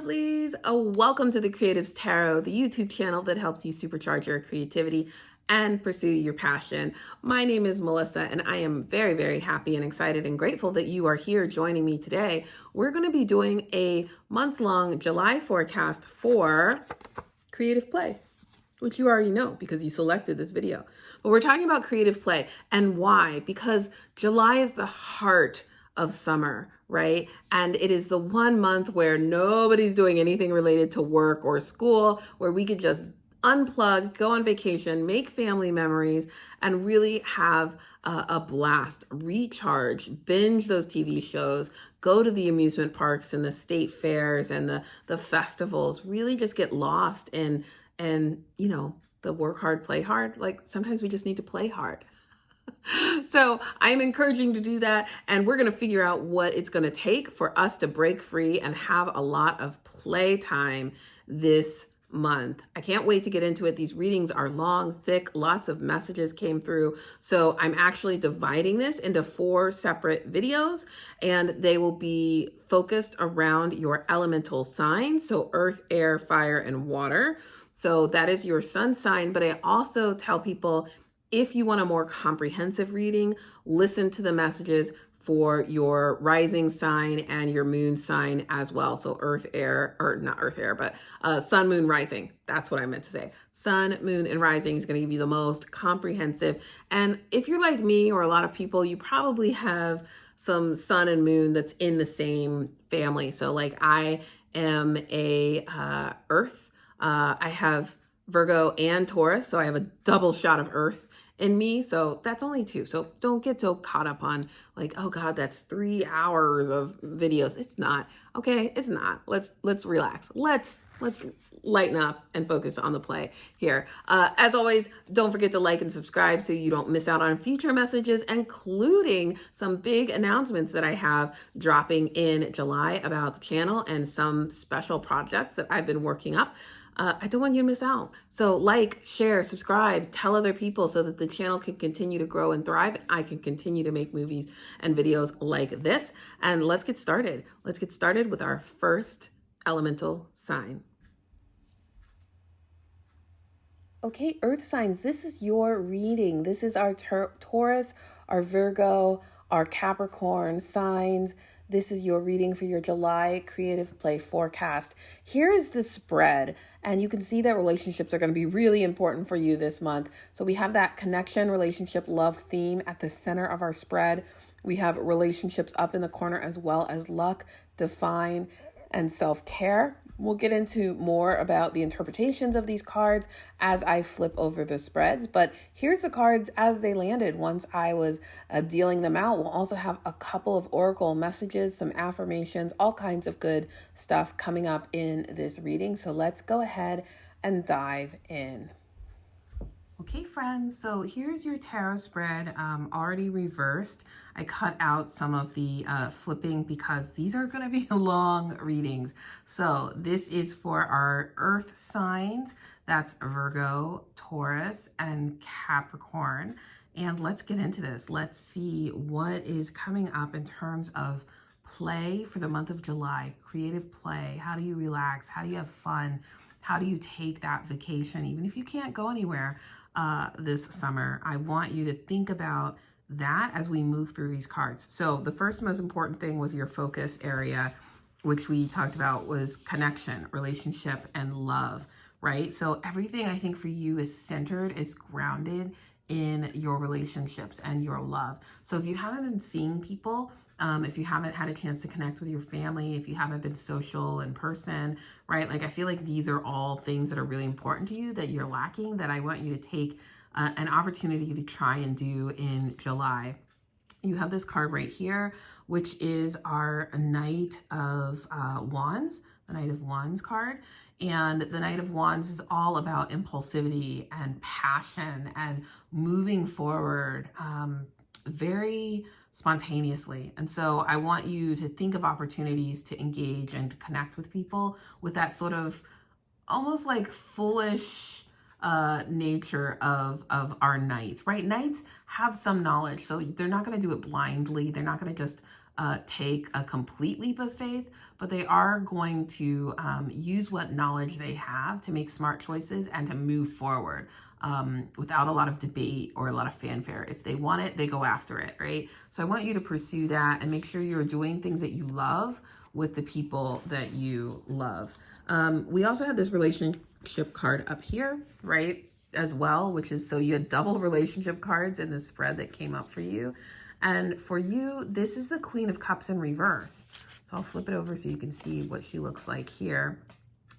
lovelies. Welcome to the Creatives Tarot, the YouTube channel that helps you supercharge your creativity and pursue your passion. My name is Melissa, and I am very, very happy and excited and grateful that you are here joining me today. We're going to be doing a month-long July forecast for creative play, which you already know because you selected this video. But we're talking about creative play and why? Because July is the heart of summer, right? And it is the one month where nobody's doing anything related to work or school, where we could just unplug, go on vacation, make family memories, and really have a blast, recharge, binge those TV shows, go to the amusement parks and the state fairs and the festivals, really just get lost in, and you know, the work hard, play hard. Like sometimes we just need to play hard. So I'm encouraging to do that, and we're going to figure out what it's going to take for us to break free and have a lot of playtime this month. I can't wait to get into it. These readings are long, thick, lots of messages came through. So I'm actually dividing this into 4 separate videos, and they will be focused around your elemental signs. So earth, air, fire, and water. So that is your sun sign. But I also tell people, if you want a more comprehensive reading, listen to the messages for your rising sign and your moon sign as well. So earth, air, or not earth, air, but sun, moon, rising. That's what I meant to say. Sun, moon, and rising is going to give you the most comprehensive. And if you're like me or a lot of people, you probably have some sun and moon that's in the same family. So like I am a earth. I have Virgo and Taurus, so I have a double shot of earth in me. So that's only 2. So don't get so caught up on like, oh God, that's 3 hours of videos. It's not. Okay, it's not. Let's relax. Let's lighten up and focus on the play here. As always, don't forget to like and subscribe so you don't miss out on future messages, including some big announcements that I have dropping in July about the channel and some special projects that I've been working up. I don't want you to miss out. So like, share, subscribe, tell other people so that the channel can continue to grow and thrive. I can continue to make movies and videos like this. And let's get started. Let's get started with our first elemental sign. Okay, earth signs, this is your reading. This is our Taurus, our Virgo, our Capricorn signs. This is your reading for your July creative play forecast. Here is the spread, and you can see that relationships are going to be really important for you this month. So we have that connection, relationship, love theme at the center of our spread. We have relationships up in the corner, as well as luck, define, and self-care. We'll get into more about the interpretations of these cards as I flip over the spreads, but here's the cards as they landed once I was dealing them out. We'll also have a couple of oracle messages, some affirmations, all kinds of good stuff coming up in this reading. So let's go ahead and dive in. Okay, friends, so here's your tarot spread, already reversed. I cut out some of the flipping because these are going to be long readings. So this is for our earth signs. That's Virgo, Taurus, and Capricorn. And let's get into this. Let's see what is coming up in terms of play for the month of July. Creative play. How do you relax? How do you have fun? How do you take that vacation, even if you can't go anywhere this summer? I want you to think about that as we move through these cards. So the first most important thing was your focus area, which we talked about was connection, relationship, and love, right? So everything I think for you is centered, is grounded in your relationships and your love. So if you haven't been seeing people, if you haven't had a chance to connect with your family, if you haven't been social in person, right? Like I feel like these are all things that are really important to you that you're lacking, that I want you to take an opportunity to try and do in July. You have this card right here, which is our Knight of Wands, the Knight of Wands card. And the Knight of Wands is all about impulsivity and passion and moving forward very spontaneously. And so I want you to think of opportunities to engage and to connect with people with that sort of almost like foolish nature of our knights, right? Knights have some knowledge, so they're not going to do it blindly. They're not going to just take a complete leap of faith, but they are going to use what knowledge they have to make smart choices and to move forward without a lot of debate or a lot of fanfare. If they want it, they go after it, right? So I want you to pursue that and make sure you're doing things that you love with the people that you love. We also had this relationship card up here, right, as well, which is, so you had double relationship cards in the spread that came up for you. And for you, this is the Queen of Cups in reverse. So I'll flip it over so you can see what she looks like here.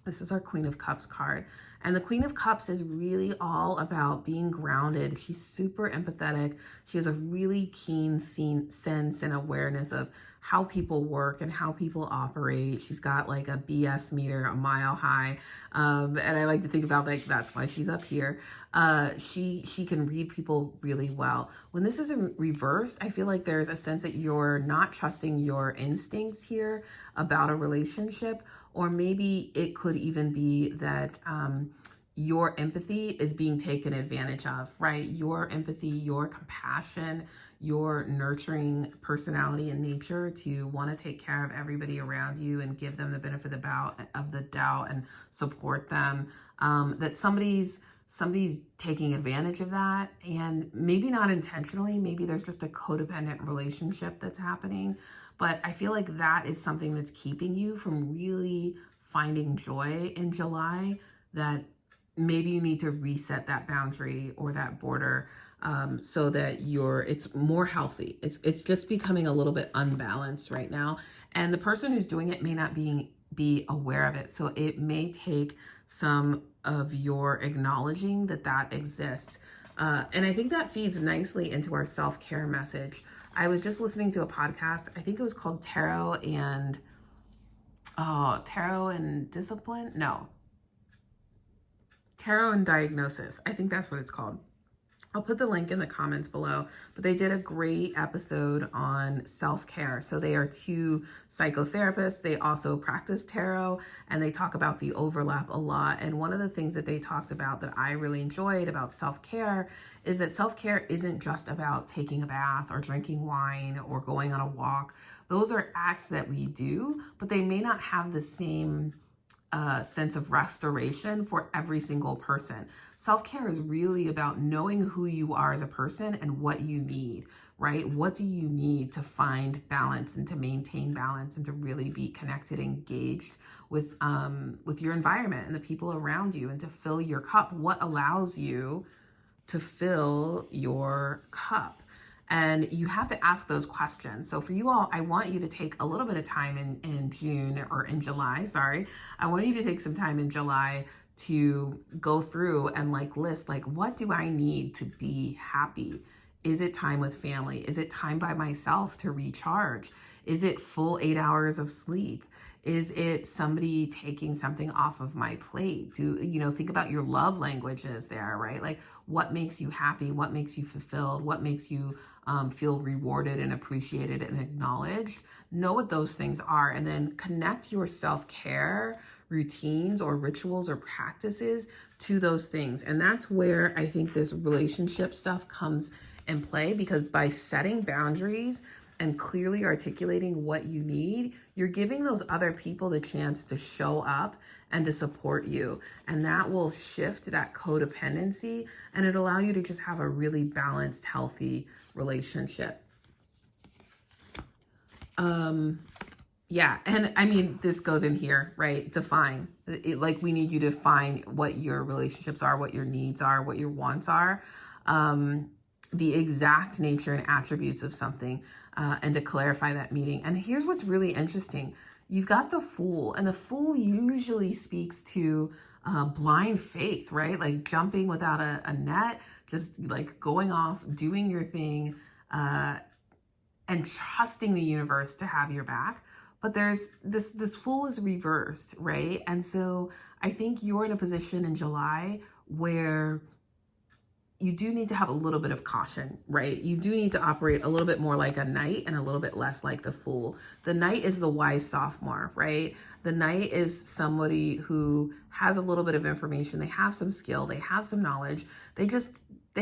This is our Queen of Cups card. And the Queen of Cups is really all about being grounded. She's super empathetic. She has a really keen sense and awareness of how people work and how people operate. She's got like a BS meter a mile high. And I like to think about, like, that's why she's up here. She can read people really well. When this is reversed, I feel like there's a sense that you're not trusting your instincts here about a relationship, or maybe it could even be that your empathy is being taken advantage of, right? Your empathy, your compassion, your nurturing personality and nature to want to take care of everybody around you and give them the benefit of the doubt and support them. That somebody's taking advantage of that, and maybe not intentionally. Maybe there's just a codependent relationship that's happening. But I feel like that is something that's keeping you from really finding joy in July, that maybe you need to reset that boundary or that border so that it's more healthy. It's just becoming a little bit unbalanced right now. And the person who's doing it may not be aware of it. So it may take some of your acknowledging that exists. And I think that feeds nicely into our self-care message. I was just listening to a podcast. I think it was called Tarot and Discipline. No, Tarot and Diagnosis. I think that's what it's called. I'll put the link in the comments below, but they did a great episode on self-care. So they are two psychotherapists. They also practice tarot, and they talk about the overlap a lot. And one of the things that they talked about that I really enjoyed about self-care is that self-care isn't just about taking a bath or drinking wine or going on a walk. Those are acts that we do, but they may not have the same sense of restoration for every single person. Self-care is really about knowing who you are as a person and what you need, right? What do you need to find balance and to maintain balance and to really be connected, engaged with your environment and the people around you, and to fill your cup? What allows you to fill your cup? And you have to ask those questions. So for you all, I want you to take a little bit of time in June, or in July, sorry. I want you to take some time in July to go through and list, what do I need to be happy? Is it time with family? Is it time by myself to recharge? Is it full 8 hours of sleep? Is it somebody taking something off of my plate? Think about your love languages there, right? What makes you happy? What makes you fulfilled? What makes you feel rewarded and appreciated and acknowledged? Know what those things are, and then connect your self-care routines or rituals or practices to those things. And that's where I think this relationship stuff comes in play, because by setting boundaries and clearly articulating what you need, you're giving those other people the chance to show up and to support you. And that will shift that codependency, and it'll allow you to just have a really balanced, healthy relationship. Yeah, and I mean, this goes in here, right? Define. We need you to define what your relationships are, what your needs are, what your wants are, the exact nature and attributes of something, and to clarify that meaning. And here's what's really interesting. You've got the Fool, and the Fool usually speaks to blind faith, right? Jumping without a net, just going off, doing your thing, and trusting the universe to have your back. But there's this Fool is reversed, right? And so I think you're in a position in July where you do need to have a little bit of caution, right? You do need to operate a little bit more like a Knight and a little bit less like the Fool. The Knight is the wise sophomore, right? The Knight is somebody who has a little bit of information. They have some skill. They have some knowledge. They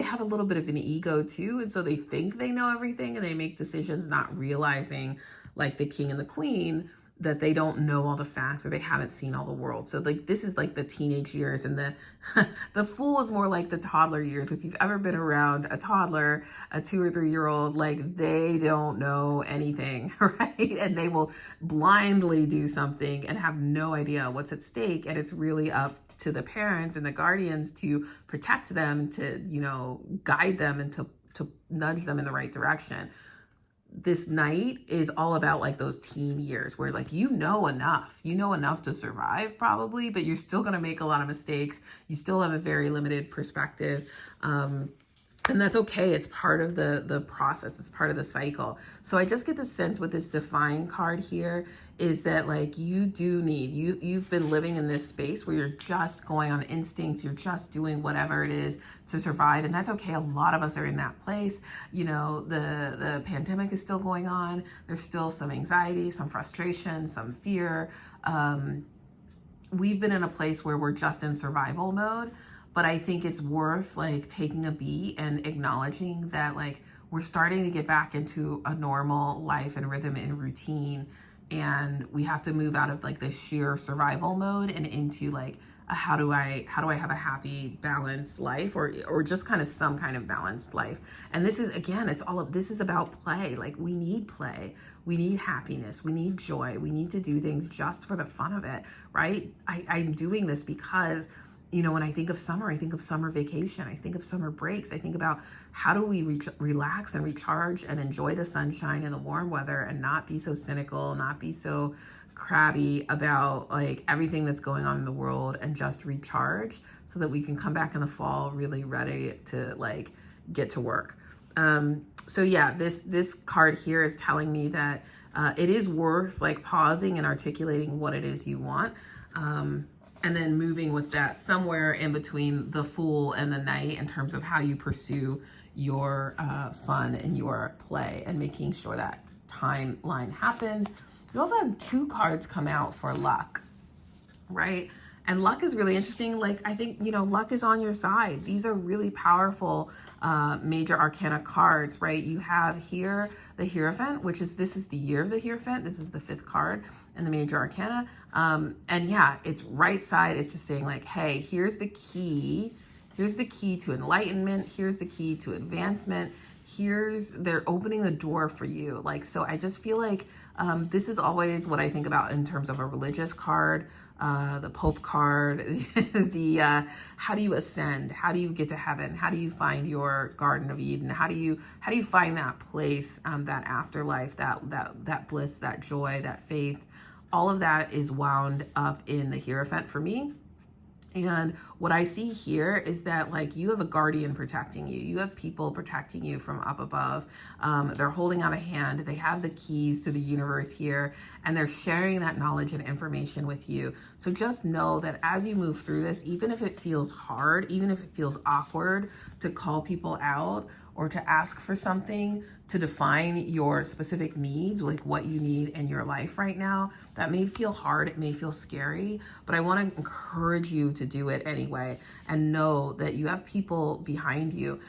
have a little bit of an ego too. And so they think they know everything, and they make decisions not realizing like the king and the queen, that they don't know all the facts or they haven't seen all the world. So like this is like the teenage years, and the the fool is more like the toddler years. If you've ever been around a toddler, a 2 or 3 year old, like they don't know anything, right? And they will blindly do something and have no idea what's at stake. And it's really up to the parents and the guardians to protect them, to, you know, guide them and to nudge them in the right direction. This night is all about like those teen years where like you know enough to survive probably, but you're still going to make a lot of mistakes. You still have a very limited perspective. And that's okay. It's part of the process. It's part of the cycle. So I just get the sense with this Define card here is that like you do need, you've been living in this space where you're just going on instinct. You're just doing whatever it is to survive. And that's okay. A lot of us are in that place. You know, the pandemic is still going on. There's still some anxiety, some frustration, some fear. We've been in a place where we're just in survival mode. But I think it's worth like taking a beat and acknowledging that like we're starting to get back into a normal life and rhythm and routine. And we have to move out of like the sheer survival mode and into like how do I have a happy, balanced life, or just kind of some kind of balanced life. And this is, again, this is about play. Like we need play. We need happiness. We need joy. We need to do things just for the fun of it, right? I'm doing this because, you know, when I think of summer, I think of summer vacation. I think of summer breaks. I think about how do we relax and recharge and enjoy the sunshine and the warm weather and not be so cynical, not be so crabby about like everything that's going on in the world, and just recharge so that we can come back in the fall really ready to like get to work. So yeah, this card here is telling me that it is worth like pausing and articulating what it is you want. And then moving with that somewhere in between the Fool and the Knight in terms of how you pursue your fun and your play, and making sure that timeline happens. You also have 2 cards come out for luck, right? And luck is really interesting. Like, I think, you know, luck is on your side. These are really powerful major arcana cards, right? You have here the Hierophant, which is, this is the year of the Hierophant. This is the 5th card in the major arcana. And yeah, it's right side. It's just saying like, hey, here's the key. Here's the key to enlightenment. Here's the key to advancement. They're opening the door for you. Like, so I just feel like this is always what I think about in terms of a religious card, the Pope card, the how do you ascend? How do you get to heaven? How do you find your Garden of Eden? How do you find that place, that afterlife, that bliss, that joy, that faith? All of that is wound up in the Hierophant for me. And what I see here is that like you have a guardian protecting you. You have people protecting you from up above. They're holding out a hand. They have the keys to the universe here, and they're sharing that knowledge and information with you. So just know that as you move through this, even if it feels hard, even if it feels awkward to call people out or to ask for something, to define your specific needs, like what you need in your life right now, that may feel hard, it may feel scary, but I want to encourage you to do it anyway, and know that you have people behind you.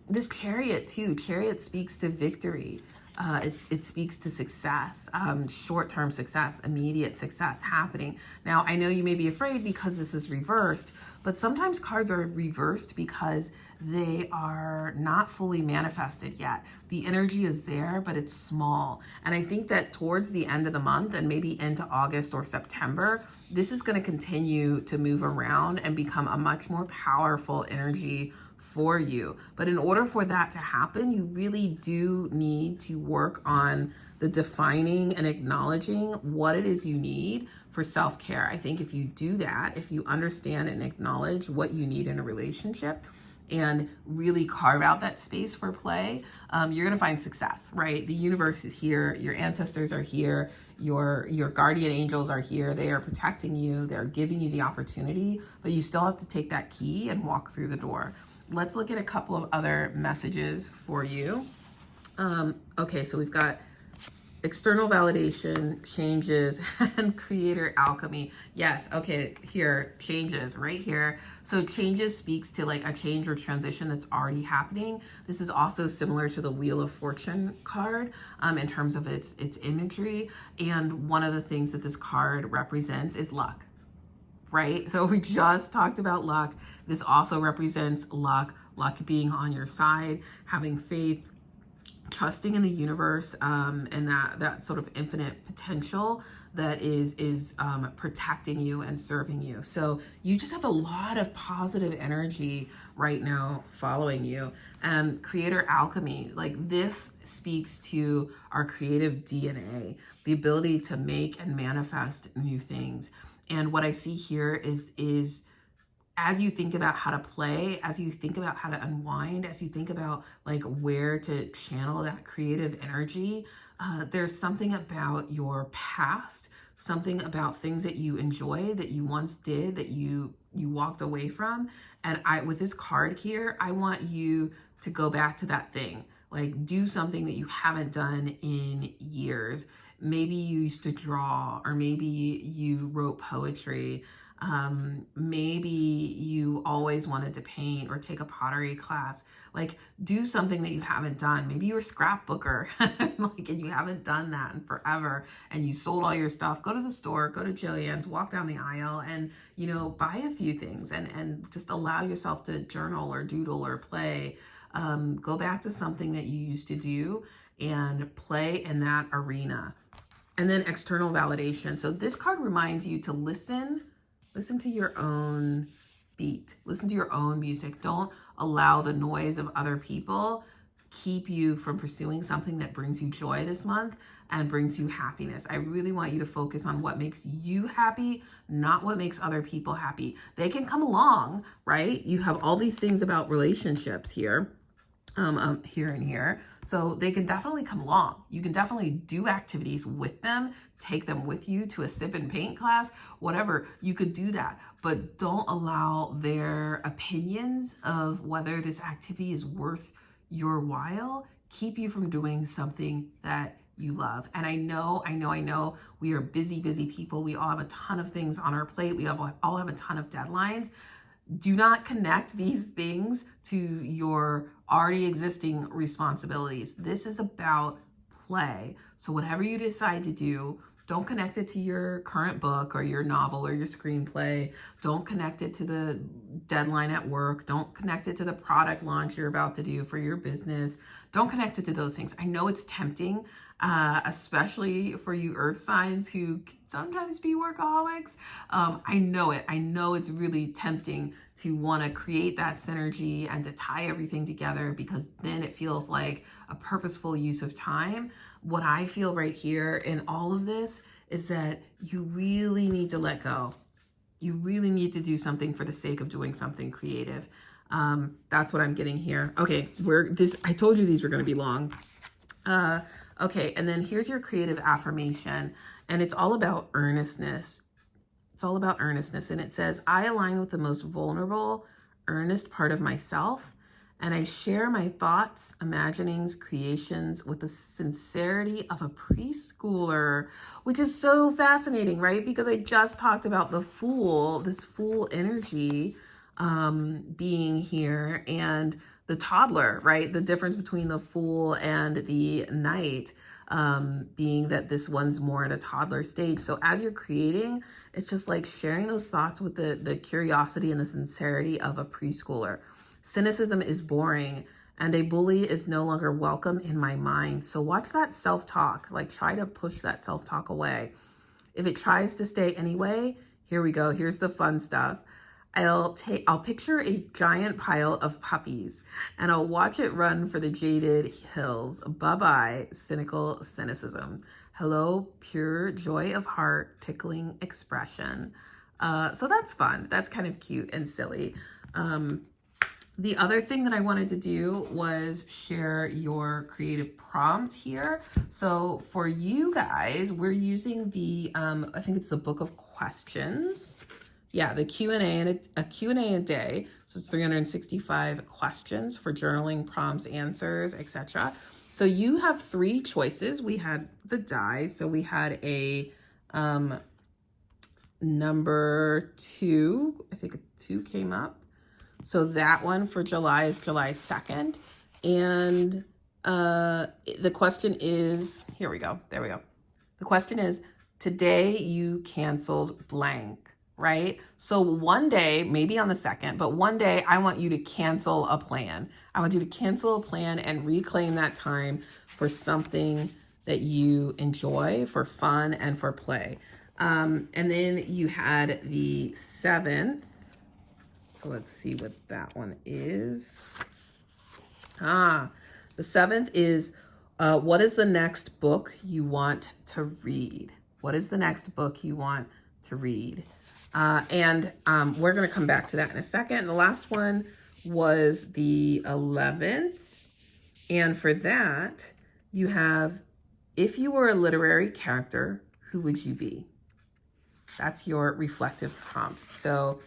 This Chariot too, Chariot speaks to victory. It speaks to success, short-term success, immediate success happening. Now, I know you may be afraid because this is reversed, but sometimes cards are reversed because they are not fully manifested yet. The energy is there, but it's small. And I think that towards the end of the month and maybe into August or September, this is going to continue to move around and become a much more powerful energy for you. But in order for that to happen, you really do need to work on the defining and acknowledging what it is you need for self-care. I think if you do that, if you understand and acknowledge what you need in a relationship and really carve out that space for play, you're gonna find success, right? The universe is here, your ancestors are here, your guardian angels are here, they are protecting you, they're giving you the opportunity, but you still have to take that key and walk through the door. Let's look at a couple of other messages for you. Okay, so we've got external validation, changes, and creator alchemy. Yes, okay, here, changes right here. So changes speaks to like a change or transition that's already happening. This is also similar to the Wheel of Fortune card in terms of its imagery. And one of the things that this card represents is luck, right? So we just talked about luck. This also represents luck being on your side, having faith, trusting in the universe, and that sort of infinite potential that is protecting you and serving you. So you just have a lot of positive energy right now following you. Creator alchemy, like this speaks to our creative DNA, the ability to make and manifest new things. And what I see here is as you think about how to play, as you think about how to unwind, as you think about like where to channel that creative energy, there's something about your past, something about things that you enjoy, that you once did, that you walked away from. And with this card here, I want you to go back to that thing, like do something that you haven't done in years. Maybe you used to draw, or maybe you wrote poetry. Maybe you always wanted to paint or take a pottery class. Like do something that you haven't done. Maybe you're a scrapbooker like, and you haven't done that in forever, and you sold all your stuff. Go to the store, go to Jillian's, walk down the aisle, and buy a few things, and just allow yourself to journal or doodle or play. Go back to something that you used to do and play in that arena. And then external validation. So this card reminds you to listen to your own beat, listen to your own music. Don't allow the noise of other people keep you from pursuing something that brings you joy this month and brings you happiness. I really want you to focus on what makes you happy, not what makes other people happy. They can come along, right? You have all these things about relationships here. Here and here. So they can definitely come along. You can definitely do activities with them, take them with you to a sip and paint class, whatever. You could do that, but don't allow their opinions of whether this activity is worth your while keep you from doing something that you love. And I know we are busy people. We all have a ton of things on our plate. We all have a ton of deadlines. Do not connect these things to your already existing responsibilities. This is about play. So whatever you decide to do, don't connect it to your current book or your novel or your screenplay. Don't connect it to the deadline at work. Don't connect it to the product launch you're about to do for your business. Don't connect it to those things. I know it's tempting, especially for you earth signs who can sometimes be workaholics. I know it. I know it's really tempting to want to create that synergy and to tie everything together, because then it feels like a purposeful use of time. What I feel right here in all of this is that you really need to let go. You really need to do something for the sake of doing something creative. That's what I'm getting here. Okay, I told you these were going to be long. Okay, and then here's your creative affirmation, and it's all about earnestness. It's all about earnestness, and it says, I align with the most vulnerable, earnest part of myself, and I share my thoughts, imaginings, creations with the sincerity of a preschooler, which is so fascinating, right? Because I just talked about the Fool, this Fool energy being here, and the toddler, right? The difference between the Fool and the Knight being that this one's more at a toddler stage. So as you're creating, it's just like sharing those thoughts with the curiosity and the sincerity of a preschooler. Cynicism is boring, and a bully is no longer welcome in my mind. So watch that self-talk, like try to push that self-talk away. If it tries to stay anyway, here we go. Here's the fun stuff. I'll picture a giant pile of puppies, and I'll watch it run for the jaded hills. Bye-bye, cynical cynicism. Hello, pure joy of heart, tickling expression. So that's fun. That's kind of cute and silly. The other thing that I wanted to do was share your creative prompt here. So for you guys, we're using the, I think it's the Book of Questions. Yeah, the Q&A and a Q&A a day. So it's 365 questions for journaling, prompts, answers, etc. So you have 3 choices. We had the die. So we had a number 2. I think a 2 came up. So that one for July is July 2nd. And the question is, here we go. There we go. The question is, today you canceled blank, right? So one day, maybe on the 2nd, but one day I want you to cancel a plan. I want you to cancel a plan and reclaim that time for something that you enjoy, for fun and for play. And then you had the 7th. So let's see what that one is. The 7th is, what is the next book you want to read? What is the next book you want to read? And we're going to come back to that in a second. And the last one was the 11th. And for that, you have, if you were a literary character, who would you be? That's your reflective prompt. So,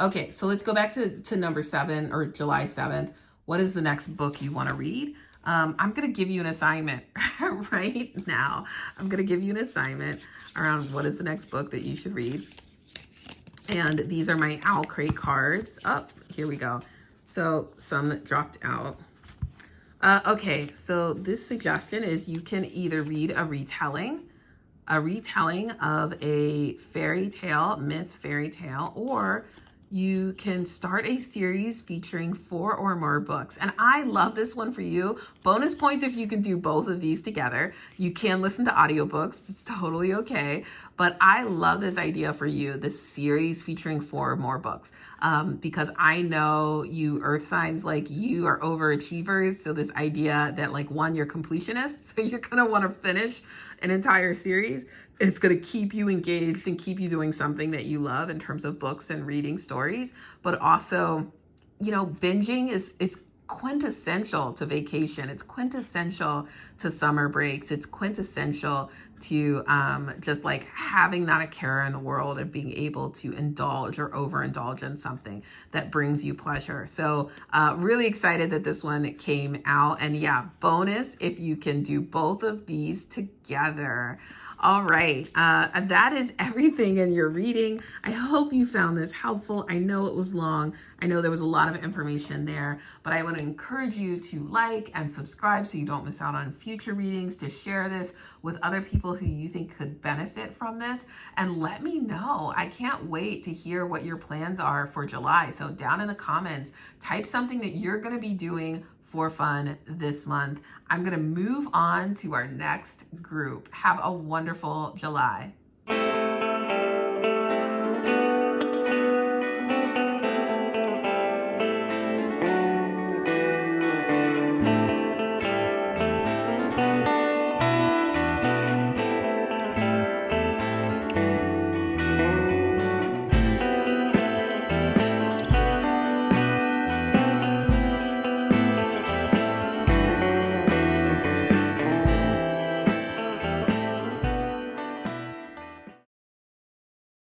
okay, so let's go back to number 7 or July 7th. What is the next book you want to read? I'm going to give you an assignment right now. I'm going to give you an assignment around what is the next book that you should read. And these are my OwlCreate cards. Oh, here we go. So some that dropped out. Okay, so this suggestion is you can either read a retelling of a fairy tale, myth fairy tale, or you can start a series featuring 4 or more books. And I love this one for you. Bonus points if you can do both of these together. You can listen to audiobooks. It's totally okay. But I love this idea for you, this series featuring 4 or more books. Because I know you earth signs, like you are overachievers. So this idea that like, one, you're completionists. So you're going to want to finish an entire series. It's going to keep you engaged and keep you doing something that you love in terms of books and reading stories. But also, you know, binging it's quintessential to vacation. It's quintessential to summer breaks. It's quintessential to just like having not a care in the world and being able to indulge or overindulge in something that brings you pleasure. So really excited that this one came out. And yeah, bonus if you can do both of these together. All right, that is everything in your reading. I hope you found this helpful. I know it was long. I know there was a lot of information there, but I want to encourage you to like and subscribe so you don't miss out on future readings, to share this with other people who you think could benefit from this, and let me know. I can't wait to hear what your plans are for July. So down in the comments, type something that you're going to be doing for fun this month. I'm going to move on to our next group. Have a wonderful July.